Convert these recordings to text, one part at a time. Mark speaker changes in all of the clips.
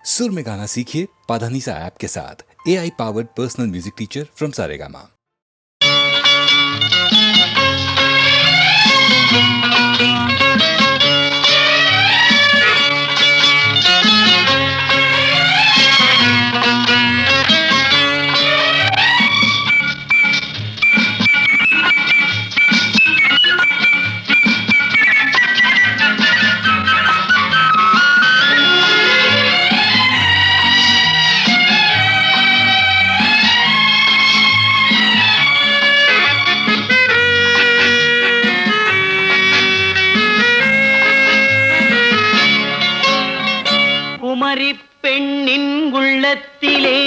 Speaker 1: सुर में गाना सीखिए पाधानीसा ऐप के साथ। AI powered personal music teacher from Saregama.
Speaker 2: Kumari பெண்ணின் உள்ளத்திலே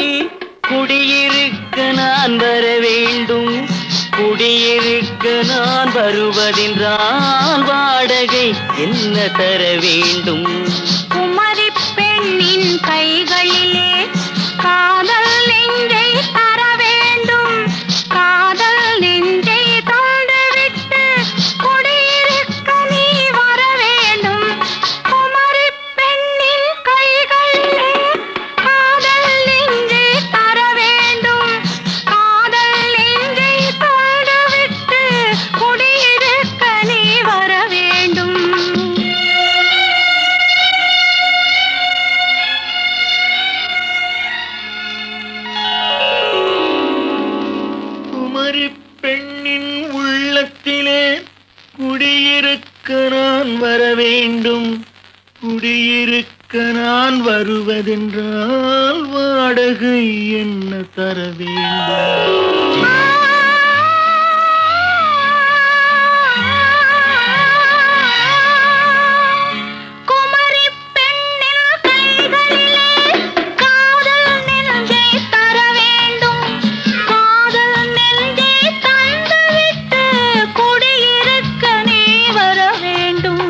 Speaker 2: குடியிருக்க நான் வர வேண்டும். குடியிருக்க நான் வருவதென்றால் வாடகை என்ன தர வேண்டும்?
Speaker 3: குமரி பெண்ணின் கைகளிலே காதல் நெஞ்சை தர வேண்டும். காதல் நெஞ்சை தந்துவிட்டு குடியிருக்க நீ வர வேண்டும். குமரி பெண்ணின் கைகளிலே காதல் நெஞ்சை தர வேண்டும். காதல் நெஞ்சை தந்துவிட்டு குடியிருக்க நீ வர வேண்டும்.
Speaker 2: குமரி பெண்ணின் உள்ளத்திலே குடியிருக்க நான் வர வேண்டும். குடியிருக்க நான் வருவதென்றால் வாடகை என்ன தர வேண்டும்?
Speaker 3: குமரி பெண்ணின் கைகளிலே காதல் நெஞ்சை தர வேண்டும். காதல் நெஞ்சை தந்துவிட்டு குடியிருக்க நீ வர வேண்டும்.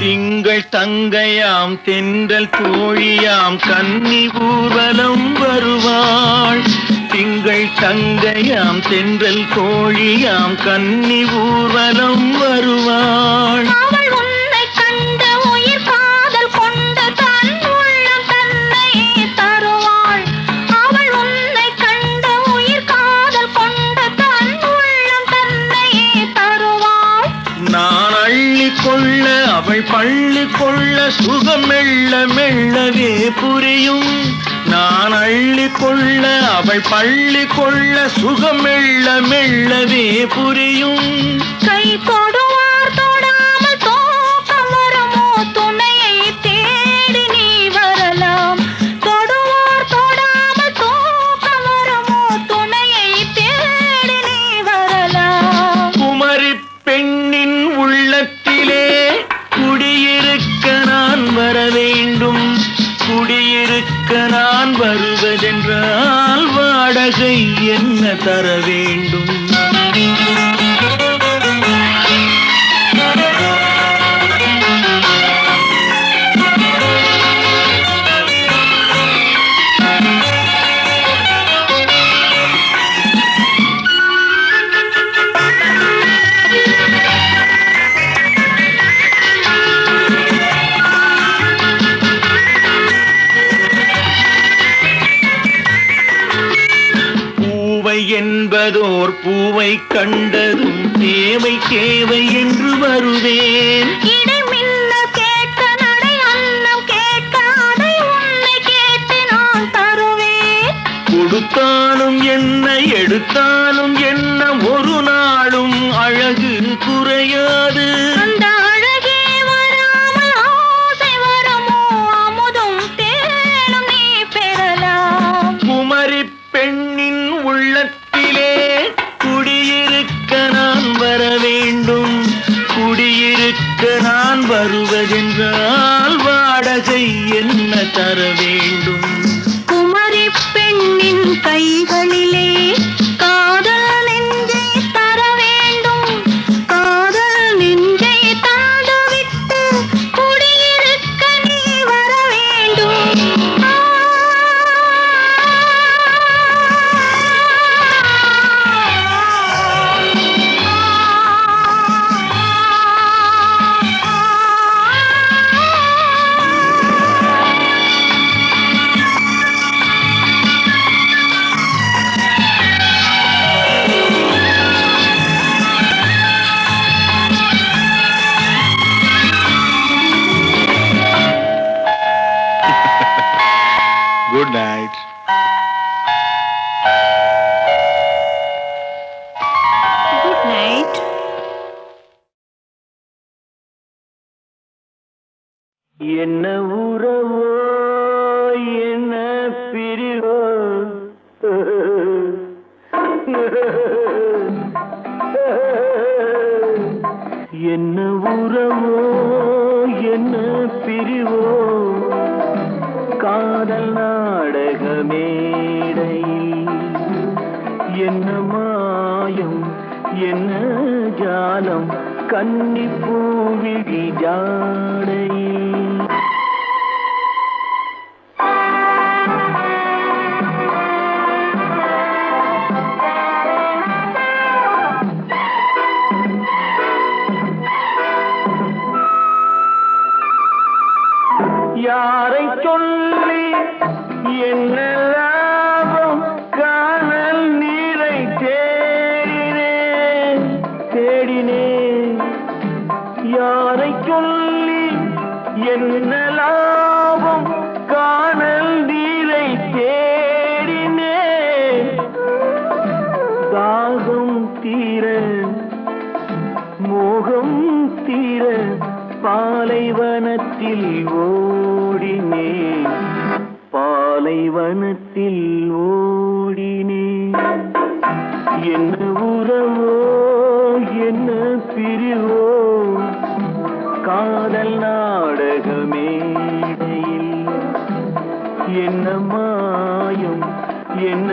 Speaker 2: திங்கள் தங்கையாம் தென்றல் தோழியாம் கன்னி ஊர்வலம் வருவாள். திங்கள் தங்கையாம் தென்றல் தோழியாம் கன்னி ஊர்வலம் வருவாள்.
Speaker 3: அவள் உன்னை கண்டு உயிர் காதல் கொண்டு தன் உள்ளம் தன்னையே தருவாள். அவள் உன்னை கண்டு உயிர் காதல் கொண்டு தன் உள்ளம் தன்னையே தருவாள்.
Speaker 2: நான் அள்ளி கொள்ள அவள் பள்ளி கொள்ள சுகம் மெல்ல மெல்லவே புரியும். நான் அள்ளி கொள்ள அவள் பள்ளி கொள்ள சுகம் மெல்ல மெல்லவே புரியும்.
Speaker 3: கை தொடுவார் தொடாமல் தூக்கம் வருமோ? துணையை தேடி நீ வரலாம். தொடுவார் தொடாமல் தூக்கம் வருமோ? துணையை தேடி நீ வரலாம்.
Speaker 2: குமரி பெண்ணின் உள்ளத்திலே குடியிருக்க நான் வர வேண்டும். குடியிருக்க நான் வருவதென்றால் வாடகை என்ன தர வேண்டும்? பூவை என்பதோர் பூவை கண்டதும் தேவை தேவை என்று வருவேன்.
Speaker 3: இடைமின்னல் கேட்க நடை அன்னம் கேட்க அதை உன்னை கேட்டு நான் தருவேன்.
Speaker 2: கொடுத்தாலும் என்ன எடுத்தாலும் என்ன ஒரு நாளும் அழகு குறையாது.
Speaker 3: அந்த அழகே வராமல் ஆசை வருமோ? அமுதும் தேனும் நீ பெறலாம்.
Speaker 2: குமரி பெண்ணின் உள்ளத்திலே குடியிருக்க நான் வர வேண்டும். குடியிருக்க நான் வருவதென்றால் வாடகை என்ன தர வேண்டும்?
Speaker 3: குமரி பெண்ணின்
Speaker 2: என்ன உறவோ என்ன பிரிவோ என்ன உறவோ என்ன பிரிவோ காதல் நாடக மேடையில் என்ன மாயம் என்ன ஜாலம் கன்னி பூவிழி ஜாடையில் யாரை சொல்லி என்ன லாபம் காணல் நீரை தேடினேன் தேடினேன் யாரை சொல்லி என்ன லாபம் காணல் நீரை தேடினேன் தாகம் தீர மோகம் தீர பாலைவனத்தில் ஓடினேன் பாலைவனத்தில் ஓடினேன் என்ன உறவோ என்ன பிரிவோ காதல் நாடக மேடையில் என்ன மாயம் என்ன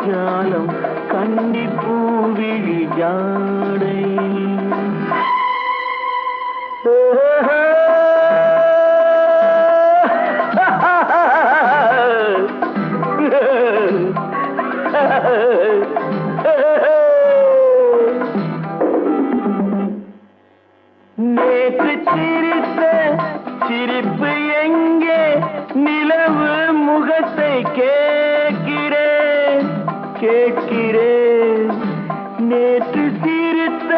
Speaker 2: ஜாலம் கன்னி பூவிழி ஜாடையில் நேற்று சிரித்த சிரிப்பு எங்கே நிலவு முகத்தை கேட்கிறேன் கேட்கிறேன் நேற்று சிரித்த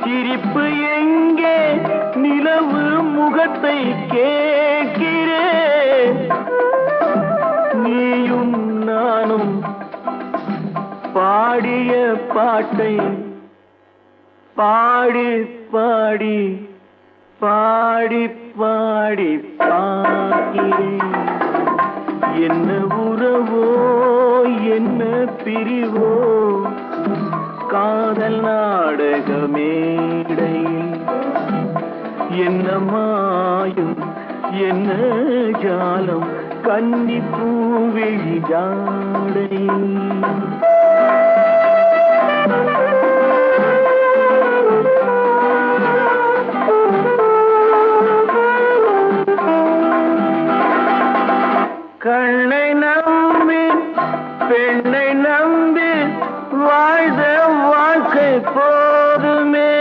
Speaker 2: சிரிப்பு எங்கே நிலவு முகத்தை கேட்கிறேன் நீயும் நானும் பாடிய பாட்டை பாடி பாடி பாடி பாடி பாக்கிறேன் என்ன உறவோ என்ன பிரிவோ காதல் நாடக மேடையில் என்ன மாயம் என்ன ஜாலம் கன்னி பூவிழி ஜாடையில் கண்ணை நம்பி பெண்ணை நம்பி வாழ்ந்த வாழ்க்கை போதுமே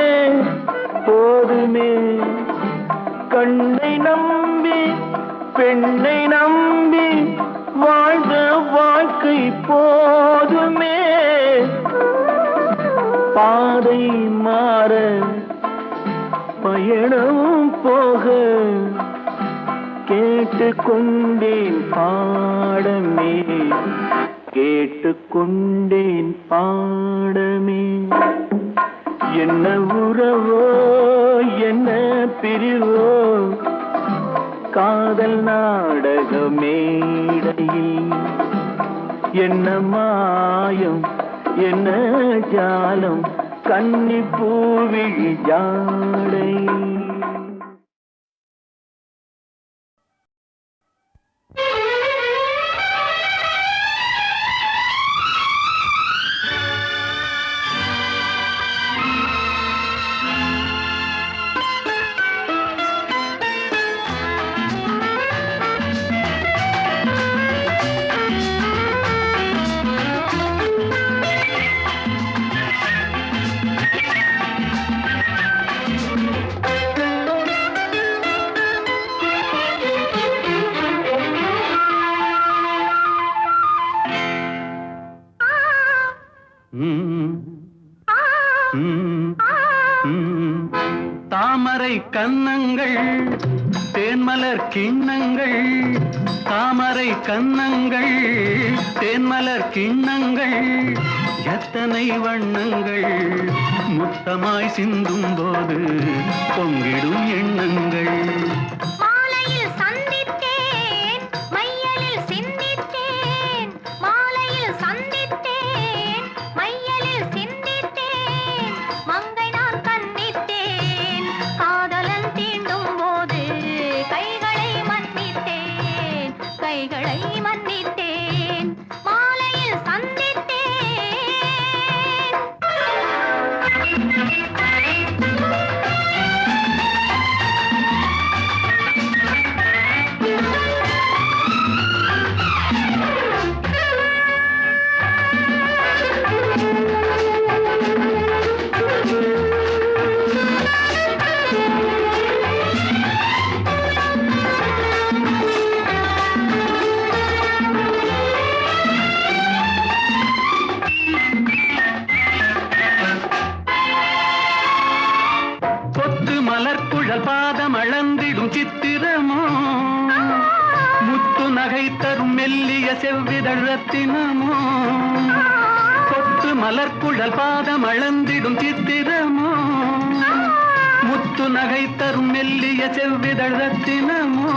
Speaker 2: போதுமே கண்ணை நம்பி பெண்ணை நம்பி வாழ்ந்த வாழ்க்கை போதுமே பாதை மாற பயணம் போக கேட்டுக்கொண்டேன் பாடமே கேட்டுக்கொண்டேன் பாடமே என்ன உறவோ என்ன பிரிவோ காதல் நாடக மேடையில் என்ன மாயம் என்ன ஜாலம் கன்னி பூவிழி ஜாடை தாமரை கன்னங்கள் தேன்மலர் கிண்ணங்கள் தாமரை கன்னங்கள் தேன்மலர் கிண்ணங்கள் எத்தனை வண்ணங்கள் முத்தமாய் சிந்தும் போது பொங்கிடும் எண்ணங்கள்
Speaker 3: மாலையில்
Speaker 2: செவ்விதழ் ரத்தினமோ கொத்து மலர்குழல் பாதம் அளந்திடும் சித்திரமோ முத்து நகை தரும் மெல்லிய செவ்விதழ் ரத்தினமோ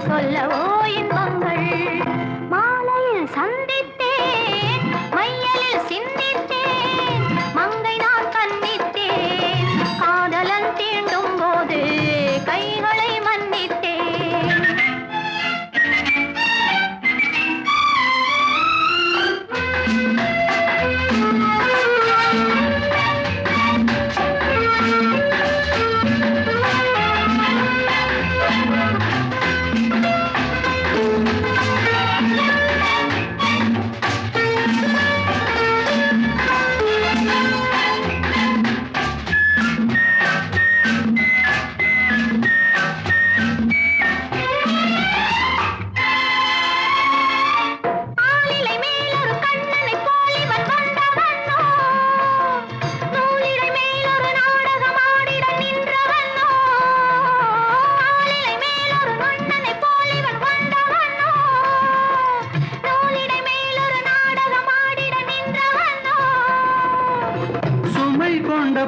Speaker 3: சொல்லவோ இன்பங்கள் மாலையில் சந்தித்தேன் மையலில் சிந்தித்தேன் மங்கை நான் கண்ணித்தேன் காதலன் தீண்டும் போது கைகளை மன்னித்தேன்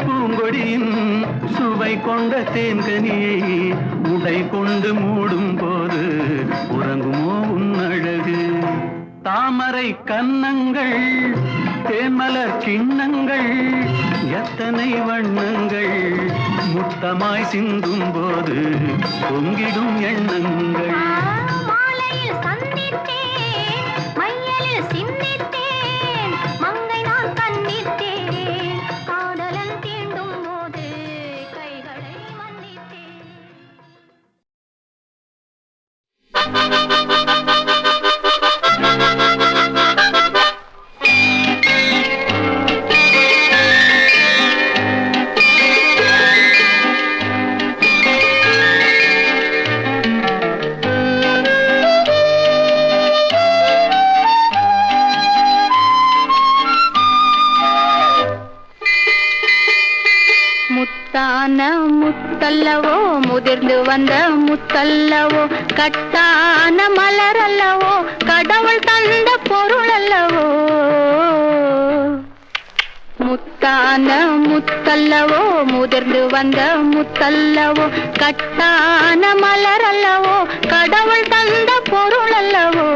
Speaker 2: பூங்கொடியின் சுவை கொண்ட தேன்கனியை உடை கொண்டு மூடும் போது உறங்குமோ உன் அழகு தாமரை கன்னங்கள் தேன்மலர் கிண்ணங்கள் எத்தனை வண்ணங்கள் முத்தமாய் சிந்தும் போது பொங்கிடும் எண்ணங்கள் முத்தல்லவோ முதிர்ந்து வந்த முத்தல்லவோ கட்டான மலர் அல்லவோ கடவுள் தந்த பொருள் அல்லவோ முத்தான முத்தல்லவோ முதிர்ந்து வந்த முத்தல்லவோ கட்டான மலர் அல்லவோ கடவுள் தந்த பொருள் அல்லவோ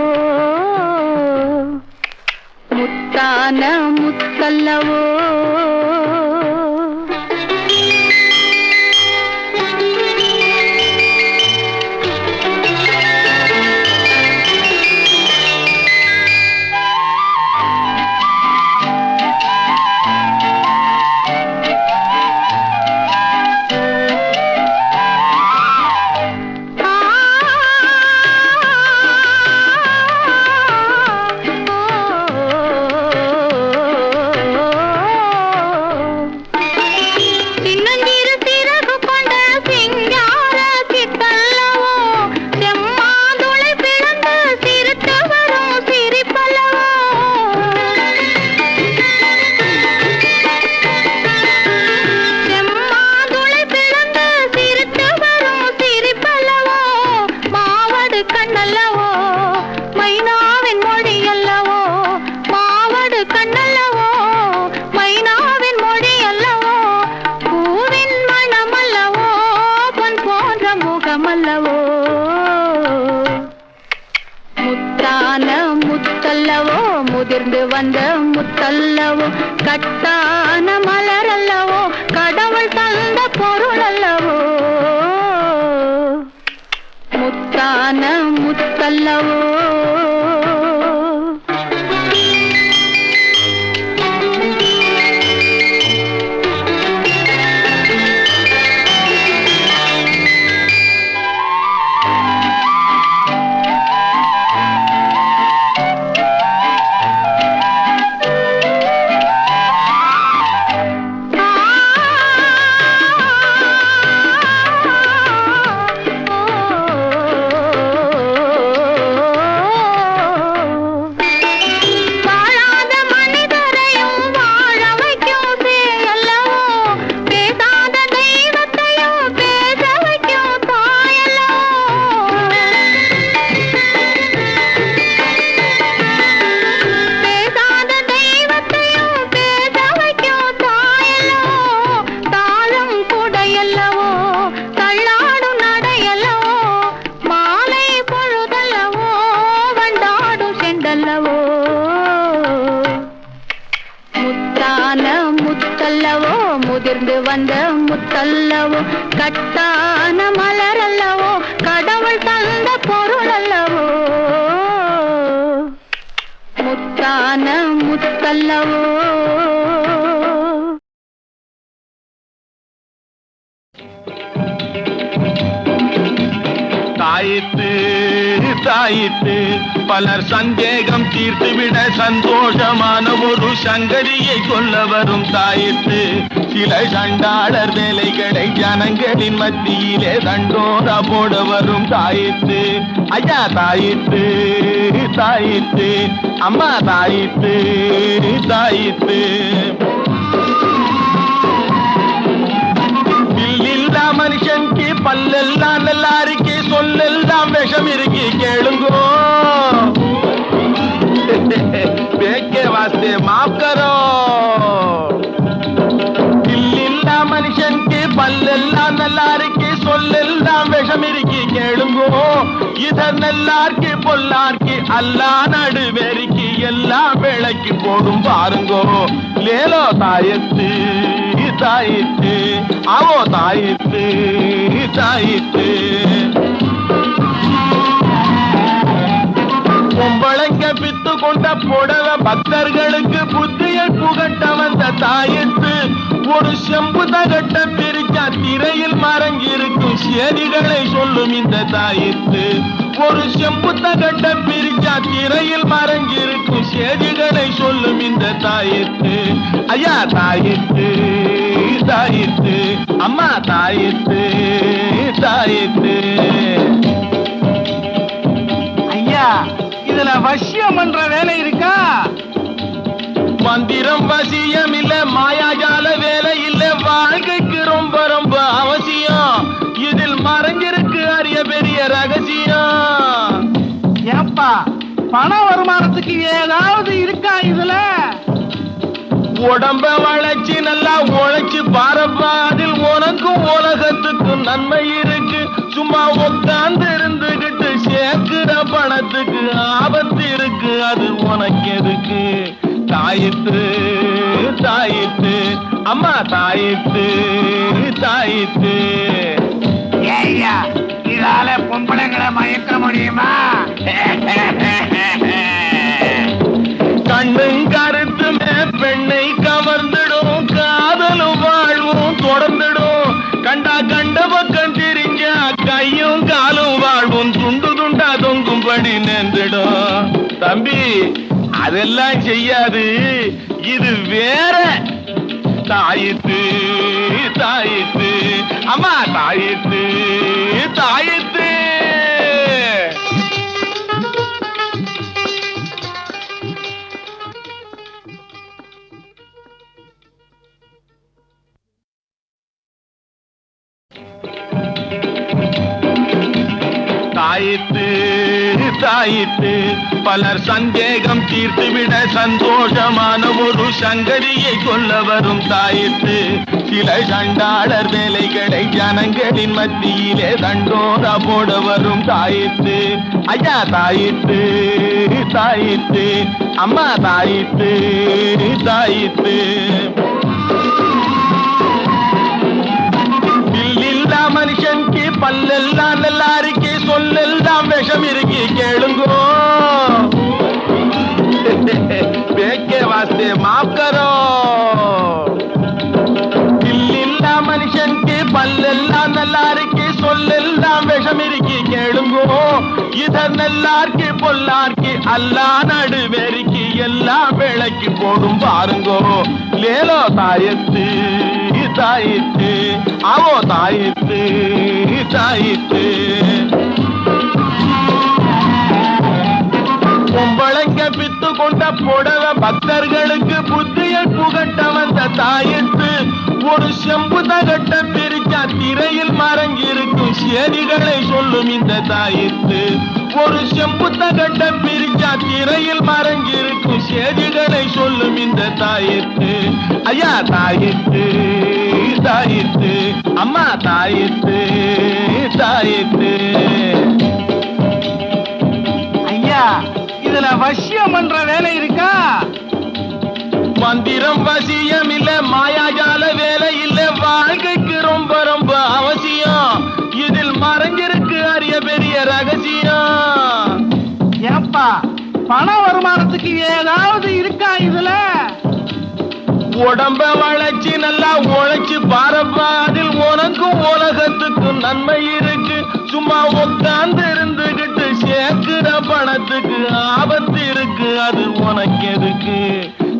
Speaker 2: முத்தான முத்தல்லவோ முதிர்ந்து வந்த முத்தல்லவோ கட்டான மலர் அல்லவோ கடவுள் தந்த பொருள் அல்லவோ முத்தான முத்தல்லவோ வந்த முத்தல்லவோ கட்டான மலரல்லவோ கடவுள் தந்த பொருள் அல்லவோ முத்தான முத்தல்லவோ
Speaker 4: தாயித்து தாயித்து பலர் சந்தேகம் தீர்த்துவிட சந்தோஷமான ஒரு சங்கதியை சொல்ல வரும் தாயித்து சில சண்டாளர் வேலைகளை ஜனங்களின் மத்தியிலே தண்டோரா போட வரும் தாயித்து ஐயா தாயித்து தாயித்து அம்மா தாயித்து தாயித்து மனுஷனுக்கு பல்லெல்லாம் நல்லா இருக்கு சொல்லெல்லாம் விஷம் இருக்கு கேளுங்கோ பேக்கே வாஸ்தே மாஃப் கரோ இல்ல மனுஷனுக்கு பல்லெல்லாம் நல்லா இருக்கு சொல்லெல்லாம் விஷம் இருக்கு கேளுங்கோ இதர் நல்லாருக்கு பொல்லாருக்கு அல்லா நடுவேறிக்கு எல்லாம் விளக்கி போடும் பாருங்கோ லேலோ தாயத்து தாயித்து அவோ தாயித்து தாயித்து பொம்பளைங்க பித்து கொண்ட புடவ பக்தர்களுக்கு புத்தியை புகட்ட வந்த தாயித்து ஒரு செம்பு தகட்ட பிரிச்சா திரையில் மறங்கிருக்கும் சேதிகளை சொல்லும் இந்த தாயித்து ஒரு செம்பு தகட்ட பிரிச்சா திரையில் மறங்கிருக்கும் சேதிகளை சொல்லும் இந்த தாயித்து ஐயா தாயித்து தாயித்து அம்மா தாயித்து தாயித்து ஐயா இதுல வசியம் என்ற வேலை இருக்கா மந்திரம் வசியம் இல்ல மாயாஜால வேலை இல்ல வாழ்க்கைக்கு ரொம்ப ரொம்ப அவசியம் இதில் மறைஞ்சிருக்கு அரிய பெரிய ரகசியம் ஏப்பா பண வருமானத்துக்கு ஏதாவது இருக்கா இதுல உடம்ப வளைச்சு நல்லா உழைச்சு பாரப்பா அதில் உனக்கும் உலகத்துக்கும் நன்மை இருக்கு சும்மா உட்கார்ந்து இருந்துகிட்டு சேர்க்கிற பணத்துக்கு ஆபத்து இருக்கு அது உனக்கு எதுக்கு தாயித்து தாயித்து அம்மா தாயித்து தாயித்து ஏய்யா இதால பொம்பளைங்களை மயக்க முடியுமா கண்ணும் கருத்துமே பெண்ணை கவர்ந்துடும் காதலும் வாழ்வும் தொடர்ந்துடும் கண்டா கண்ட பக்கம் திரிஞ்சா கையும் காலும் வாழ்வும் துண்டு துண்டா தொங்கும்படி நேர்ந்துடும் தம்பி அதெல்லாம் செய்யாது இது வேற தாயித்து தாயித்து அம்மா தாயித்து தாயித்து தாயித்து தாயித்து பலர் சந்தேகம் தீர்த்துவிட சந்தோஷமான ஒரு சங்கதியை சொல்ல வரும் தாயித்து சில சண்டாளர் வேலைகளை ஜனங்களின் மத்தியிலே தண்டோரா போட வரும் தாயித்து ஐயா தாயித்து தாயித்து அம்மா தாயித்து தாயித்து மனுஷனுக்கு பல்லெல்லாம் நல்லா இருக்கு சொல்லெல்லாம் விஷம் இருக்கு கேளுங்கோ பேக்கே வாஸ்தே மாஃப் கரோ இல்ல மனுஷனுக்கு பல்லெல்லாம் நல்லா இருக்கு சொல்லெல்லாம் விஷம் இருக்கு கேளுங்கோ இதர் நல்லாருக்கு பொல்லாருக்கு அல்லா நடுவேறிக்கு எல்லாம் விளக்கி போடும் பாருங்கோ லேலோ தாயத்து தாயித்து அவோ தாயித்து தாயித்து பொம்பளைங்க பித்து கொண்ட புடவ பக்தர்களுக்கு புத்தியை புகட்ட வந்த தாயித்து ஒரு செம்பு தகட்ட பிரிச்சா திரையில் மறங்கிருக்கும் சேதிகளை சொல்லும் இந்த தாயித்து ஒரு செம்பு தகட்ட பிரிச்சா திரையில் மறங்கிருக்கும் சேதிகளை சொல்லும் இந்த தாயித்து ஐயா தாயித்து தாயித்து அம்மா தாயித்து தாயித்து ஐயா இதுல வசியம் என்ற வேலை இருக்கா மந்திரம் வசியம் இல்ல மாயாஜால வேலை இல்ல ஏப்பா பண வருமானத்துக்கு ஏதாவது இருக்கா இதுல? உடம்ப வளைச்சு நல்லா உழைச்சு பாரப்பா, அதில் உனக்கும் உலகத்துக்கும் நன்மை இருக்கு. சும்மா உட்கார்ந்து இருந்துகிட்டு சேர்க்கிற பணத்துக்கு ஆபத்து இருக்கு. அது உனக்கு எதுக்கு?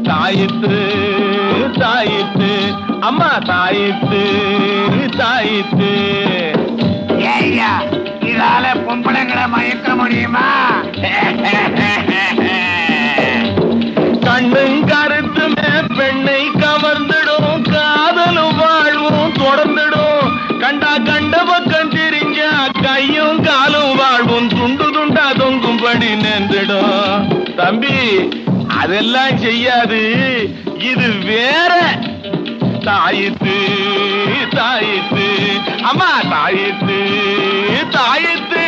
Speaker 4: தாயித்து தாயித்து அம்மா தாயித்து தாயித்து.
Speaker 5: ஏய்யா, இதால பொம்பளைங்களை மயக்க முடியுமா?
Speaker 4: கண்ணும் கருத்துமே பெண்ணை கவர்ந்துடும், காதலும் வாழ்வும் தொடர்ந்துடும். கண்டா கண்ட பக்கம் திரிஞ்சா கையும் காலும் வாழ்வும் துண்டு துண்டா தொங்கும்படி நேர்ந்துடும். தம்பி அதெல்லாம் செய்யாது, இது வேற. தாயித்து தாயித்து அம்மா தாயித்து தாயித்து.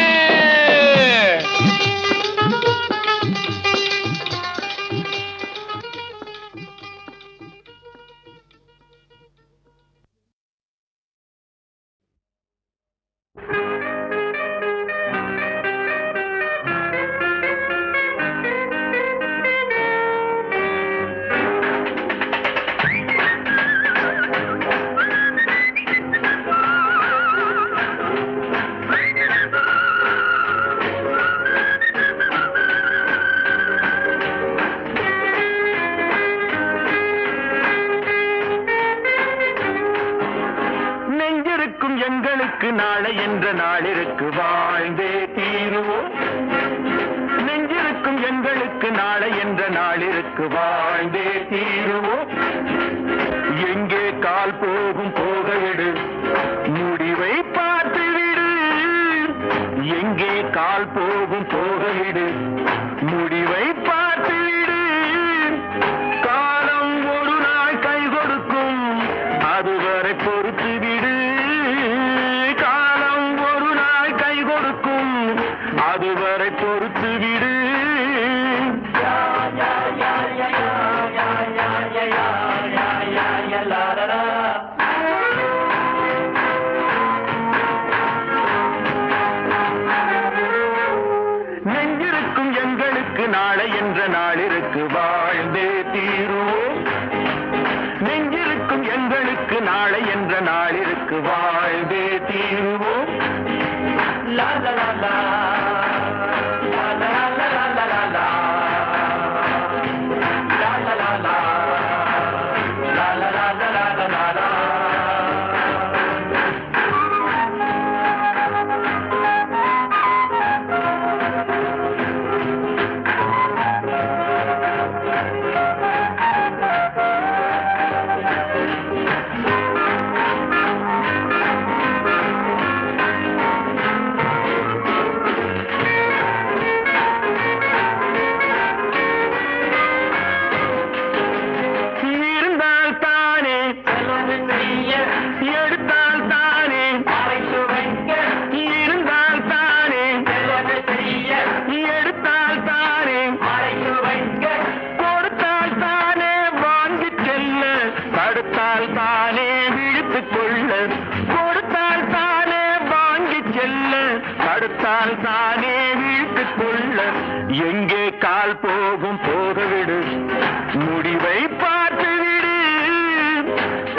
Speaker 4: எங்களுக்கு நாளை என்ற நாளிற்கு வாழ்ந்தே தீருவோம். நெஞ்சிருக்கும் எங்களுக்கு நாளை என்ற நாளிற்கு வாழ்ந்தே தீருவோம். எங்கே கால் போகும் போகவிடு, முடிவை பார்த்து விடு. எங்கே கால் போகும் போகவிடு, முடிவை பார்த்து விடு. காலம் ஒரு நாள் கை கொடுக்கும், அதுவரை பொறுத்து விடு. அதுவரை பொறுத்து விடு. நெஞ்சிருக்கும் எங்களுக்கு நாளை என்ற நாளிற்கு வாழ்ந்தே தீருவோம். நெஞ்சிருக்கும் எங்களுக்கு நாளை என்ற நாளிற்கு வாழ்ந்தே தீருவோம். லா லா லா லா. தானே வீட்டுக் கொள்ள. எங்கே கால் போகும் போகவிடு, முடிவை பார்த்து விடு.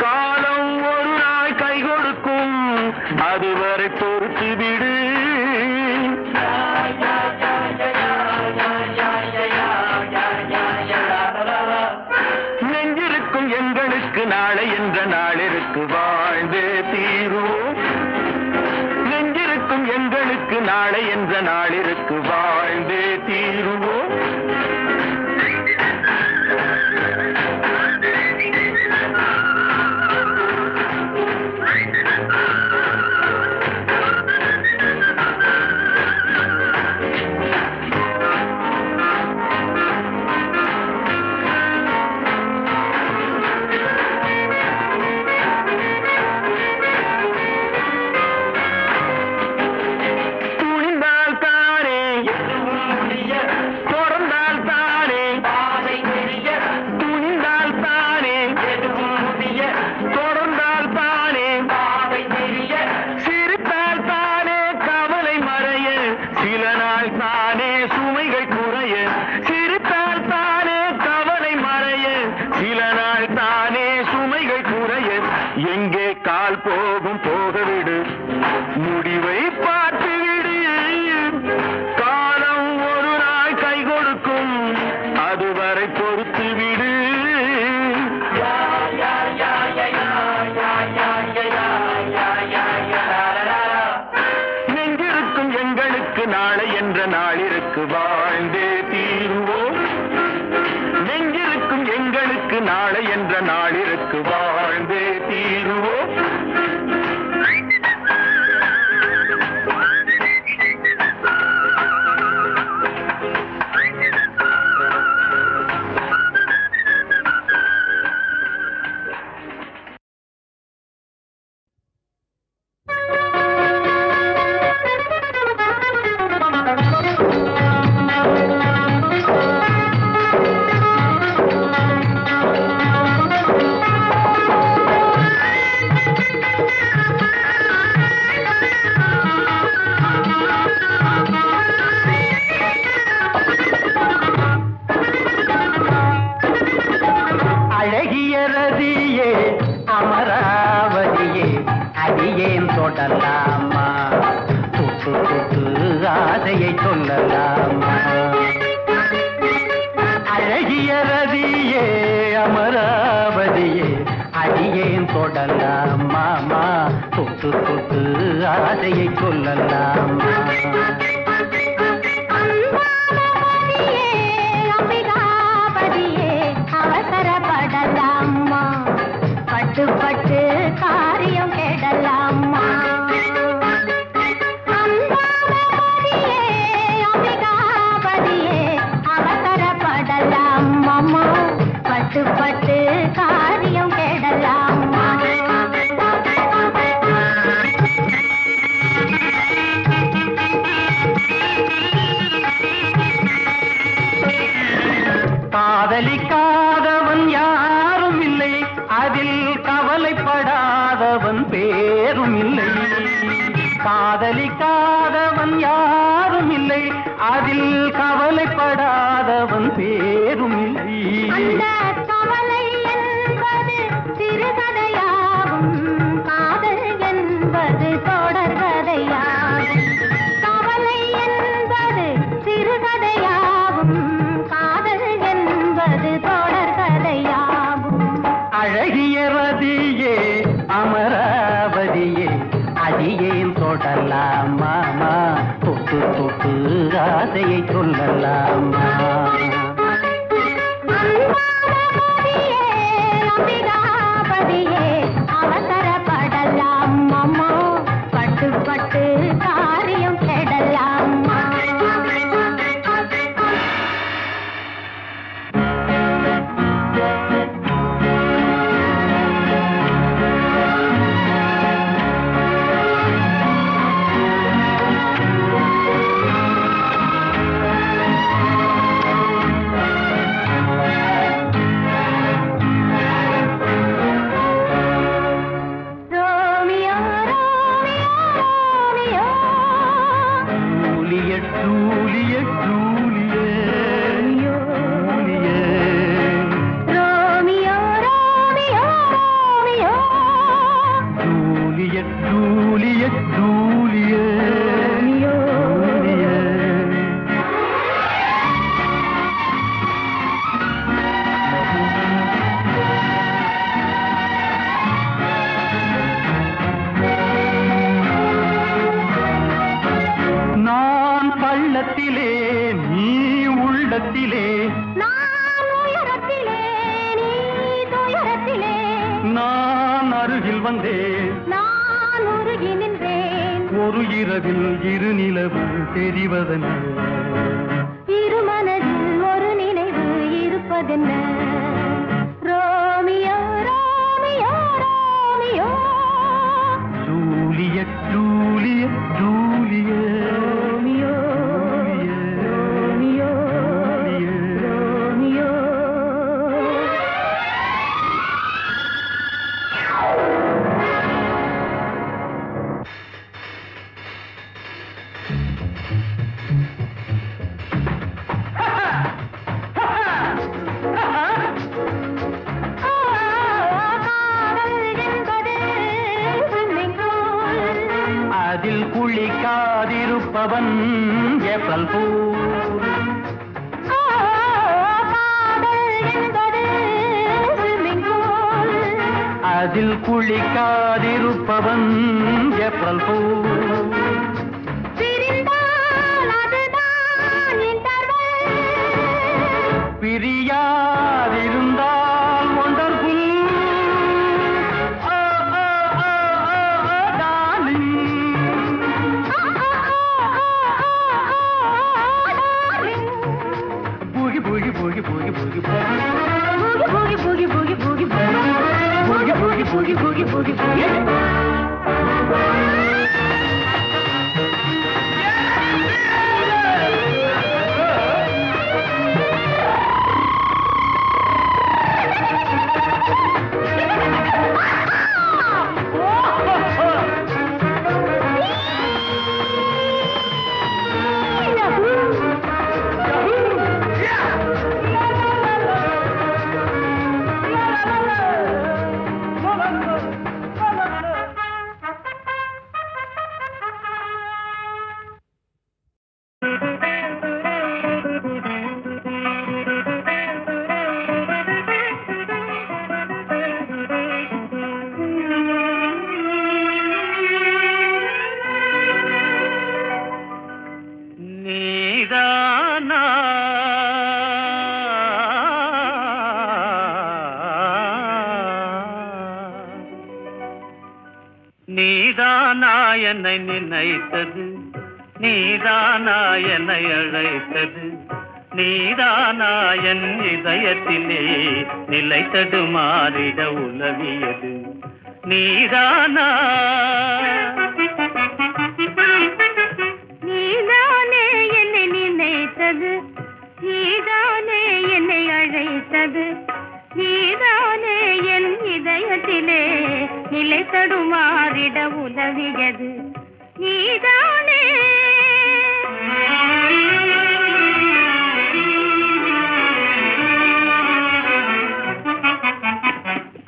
Speaker 4: காலம் ஒரு நாள் கை கொடுக்கும், அதுவரை பொறுத்து விடு. நெஞ்சிருக்கும் எங்களுக்கு நாளை என்ற நாளிற்கு வாழ்ந்தே தீருவோம். நெஞ்சிருக்கும் எங்களுக்கு நாளை என்ற நாளிற்கு வாழ்ந்தே தீருவோம். விடு, முடிவை பார்த்து விடு. காலம் ஒரு நாள் கை கொடுக்கும், அதுவரை பொறுத்து விடு. நெஞ்சிருக்கும் எங்களுக்கு நாளை என்ற நாளிற்கு வாழ்ந்தே தீருவோம். நெஞ்சிருக்கும் எங்களுக்கு நாளை என்ற நாளிற்கு வாழ்ந்தே தீருவோம்.
Speaker 6: தொடலாமா, தொட்டு தொட்டு ஆசையை சொல்லலாமா. அழகிய ரதியே அமராவதியே அடியேன் தொடலாமா, தொட்டு தொட்டு ஆசையை சொல்லலாமா.
Speaker 3: அவசரப்படலாமா, பட்டு பட்டு காரியம் கெடலாமா. அவசரப்படலாமா, பட்டு பட்டு காரியம் கெடலாமா.
Speaker 6: காதலிக்காதவன் யாரும் இல்லை, அதில் கவலைப்படாதவன் பேரும் இல்லை. காதலிக்காதவன் யாரும் இல்லை, அதில் கவலைப்படாதவன் பேரும் இல்லை.
Speaker 3: அந்த கவலை என்பது சிறுகதையாகும், காதல் என்பது தொடர்கதையாகும். கவலை என்பது சிறுகதையாகும், காதல் என்பது தொடர்கதையாகும்.
Speaker 6: அழகிய ரதியே அமராவதியே அடியேன் தொடலாமா, தொட்டு தொட்டு ஆசையை சொல்லலாமா.
Speaker 3: அம்பிகாபதியே அவசரப்படலாமா, பட்டு பட்டு காரியம் கெடலாமா. Romeo Romeo Romeo,
Speaker 6: Juliet Juliet Juliet
Speaker 3: Romeo Romeo Romeo,
Speaker 6: Juliet Juliet Juliet
Speaker 3: Romeo.
Speaker 6: நான் பள்ளத்திலே நீ உள்ளத்திலே,
Speaker 3: நான் உயரத்திலே நீ துயரத்திலே,
Speaker 6: நான் அருகில் வந்தேன்
Speaker 3: நான் உருகி நின்றேன்.
Speaker 6: ஒரு இரவில் இரு நிலவு தெரிவதென்ன,
Speaker 3: இரு மனதில் ஒரு நினைவு இருப்பதென்ன. Romeo Romeo Romeo,
Speaker 6: Juliet Juliet Juliet
Speaker 3: Romeo Romeo Romeo. காதல் என்பது swimming pool,
Speaker 6: அதில் குளிக்காதிருப்பவன் ஏப்ரல் பூல். அதில் குளிக்காதிருப்பவன் ஏப்ரல் பூல். பிரியாதிருந்தால் wonderful. Boogie boogie boogie boogie boogie boogie boogie boogie boogie boogie boogie boogie boogie boogie boogie boogie.
Speaker 7: நீதானா என்னை நினைத்தது, நீதானா என்னை அழைத்தது, நீதானா என் இதயத்திலே நிலைத்தது மாறிட உலவியது, நீதானா
Speaker 3: நீதானே என்னை நினைத்தது, நீதானே என்னை அழைத்தது, நீதானே என் இதயத்திலே நிலை தடுமாறிட உதவியது, நீதானே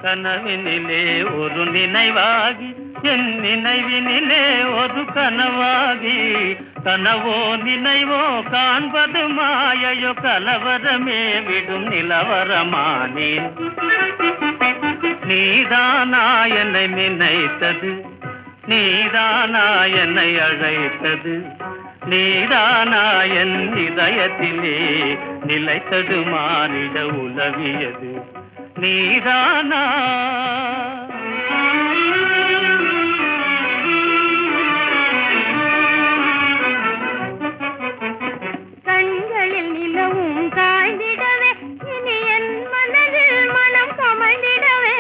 Speaker 7: கனவினிலே ஒரு நினைவாகி என் நினைவினிலே ஒரு கனவாகி, கனவோ நினைவோ காண்பது மாயையோ கலவரமே விடும் நிலவரமானேன். நீதானா என்னை நினைத்தது, நீதானா என்னை அழைத்தது, நீதானா என் இதயத்திலே நிலைத்தது மாறிட உலவியது, நீதானா
Speaker 3: கண்களில் நிலவும் காய்ந்திடவே இனி என் மனதில் மனம் கமழ்ந்திடவே,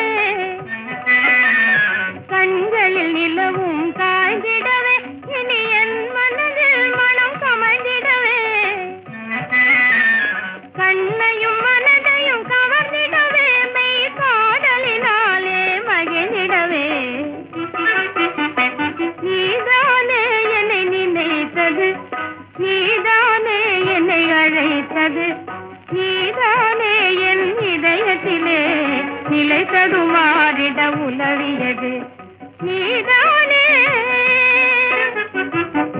Speaker 3: கண்களில் நிலவும் காய்ந்திடவே இனி என் மனதில் மனம் கமழ்ந்திடவே, கண்ணையும் மனதையும் கவர்ந்திடவே மெய் காதலினாலே மகிழ்ந்திடவே, நீதானே என்னை நினைத்தது, நீதானே என்னை அழைத்தது, நீதானே என் இதயத்திலே நிலை தடுமாறிட உலவியது, நீதானே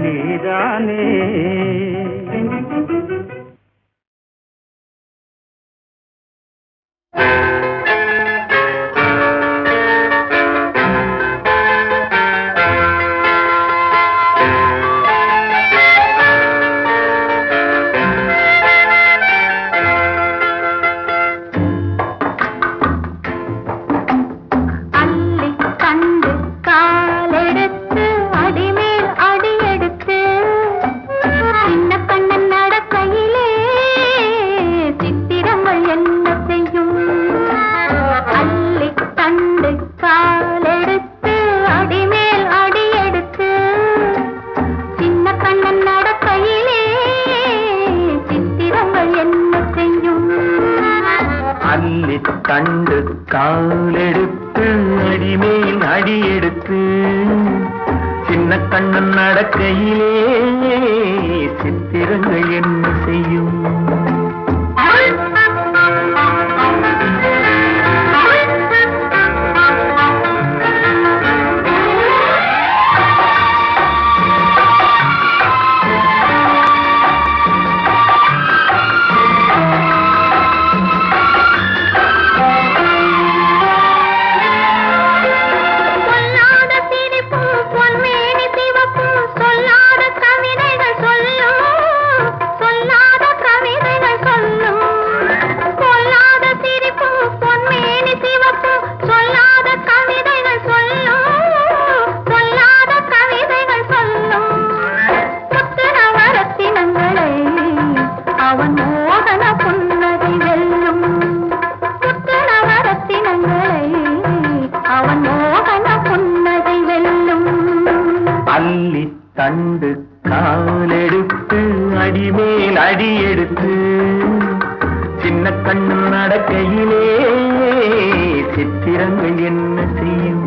Speaker 7: நீதானே
Speaker 3: அள்ளி கண்டு காலெடுத்து அடிமேல் அடியெடுத்து சின்ன கண்ணன் நடக்கையிலே சித்திரங்கள் என்ன செய்யும், அள்ளி கண்டு காலெடுத்து அடிமேல் அடியெடுத்து சின்ன கண்ணன் நடக்கையிலே சித்திரங்கள் என்ன செய்யும்,
Speaker 6: அள்ளி கண்டு காலெடுத்து அடிமேல் அடியெடுத்து சின்ன கண்ணன் நடக்கையிலே சித்திரங்கள் என்ன செய்யும்.
Speaker 7: அள்ளி தண்டு காலெடுத்து அடிமேல் அடி எடுத்து சின்ன கண்ணு நடக்கையிலே சித்திரங்கள் என்ன செய்யும்